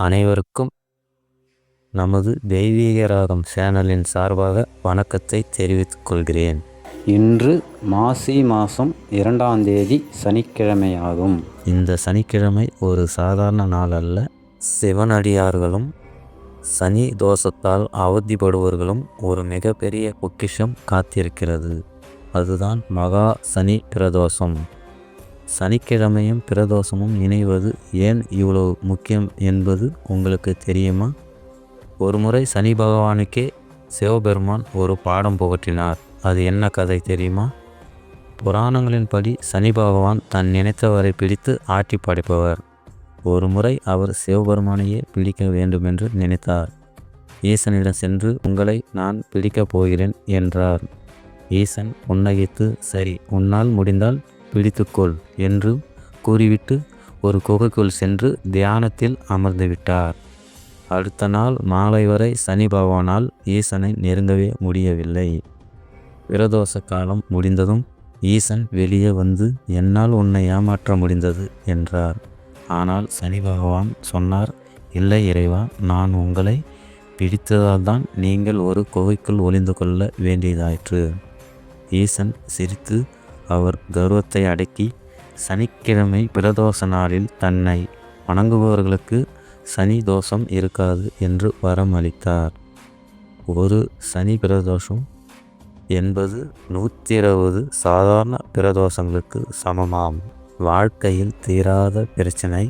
அனைவருக்கும் நமது தெய்வீக ராகம் சேனலின் சார்பாக வணக்கத்தை தெரிவித்துக் கொள்கிறேன். இன்று மாசி மாதம் 2ஆம் தேதி சனிக்கிழமையாகும். இந்த சனிக்கிழமை ஒரு சாதாரண நாள் அல்ல. சிவனடியார்களும் சனி தோஷத்தால் அவதிப்படுபவர்களும் ஒரு மிகப்பெரிய பொக்கிஷம் காத்திருக்கிறது. அதுதான் மகா சனி பிரதோஷம். சனிக்கிழமையும் பிரதோஷமும் இணைவது ஏன் இவ்வளவு முக்கியம் என்பது உங்களுக்கு தெரியுமா? ஒருமுறை சனி பகவானுக்கே சிவபெருமான் ஒரு பாடம் புகட்டினார். அது என்ன கதை தெரியுமா? புராணங்களின்படி சனி பகவான் தன் நினைத்தவரை பிடித்து ஆட்டி படைப்பவர். ஒரு முறை அவர் சிவபெருமானையே பிடிக்க வேண்டுமென்று நினைத்தார். ஈசனிடம் சென்று உங்களை நான் பிடிக்கப் போகிறேன் என்றார். ஈசன் புன்னகைத்து சரி, உன்னால் முடிந்தால் பிடித்துக்கொள் என்று கூறிவிட்டு ஒரு குகைக்குள் சென்று தியானத்தில் அமர்ந்து விட்டார். அடுத்த நாள் மாலை வரை சனி பகவானால் ஈசனை நெருங்கவே முடியவில்லை. பிரதோஷ காலம் முடிந்ததும் ஈசன் வெளியே வந்து என்னால் உன்னை ஏமாற்ற முடிந்தது என்றார். ஆனால் சனி பகவான் சொன்னார், இல்லை இறைவா, நான் உங்களை பிடித்ததால் தான் நீங்கள் ஒரு குகைக்குள் ஒளிந்து கொள்ள வேண்டியதாயிற்று. ஈசன் சிரித்து அவர் கர்வத்தை அடக்கி சனிக்கிழமை பிரதோஷ நாளில் தன்னை வணங்குபவர்களுக்கு சனி தோஷம் இருக்காது என்று வரம் அளித்தார். ஒரு சனி பிரதோஷம் என்பது 120 சாதாரண பிரதோஷங்களுக்கு சமமாம். வாழ்க்கையில் தீராத பிரச்சனை,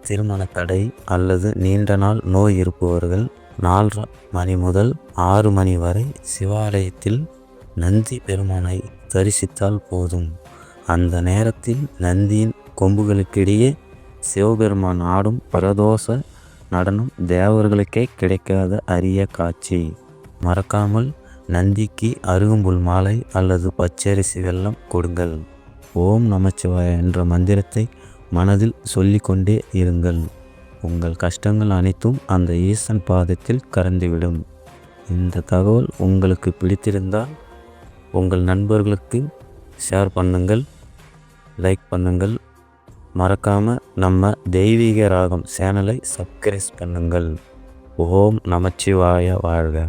திருமண தடை அல்லது நீண்ட நாள் நோய் இருப்பவர்கள் 4 மணி முதல் 6 மணி வரை சிவாலயத்தில் நந்தி பெருமானை தரிசித்தால் போதும். அந்த நேரத்தில் நந்தியின் கொம்புகளுக்கிடையே சிவபெருமான் ஆடும் பிரதோஷ நடனம் தேவர்களுக்கே கிடைக்காத அரிய காட்சி. மறக்காமல் நந்திக்கு அருகம்புல் மாலை அல்லது பச்சரிசி வெல்லம் கொடுங்கள். ஓம் நமச்சிவாய என்ற மந்திரத்தை மனதில் சொல்லிக்கொண்டே இருங்கள். உங்கள் கஷ்டங்கள் அனைத்தும் அந்த ஈசன் பாதத்தில் கரைந்துவிடும். இந்த தகவல் உங்களுக்கு பிடித்திருந்தால் உங்கள் நண்பர்களுக்கு ஷேர் பண்ணுங்கள், லைக் பண்ணுங்கள். மறக்காமல் நம்ம தெய்வீக ராகம் சேனலை சப்ஸ்கிரைப் பண்ணுங்கள். ஓம் நமச்சிவாய வாழ்க.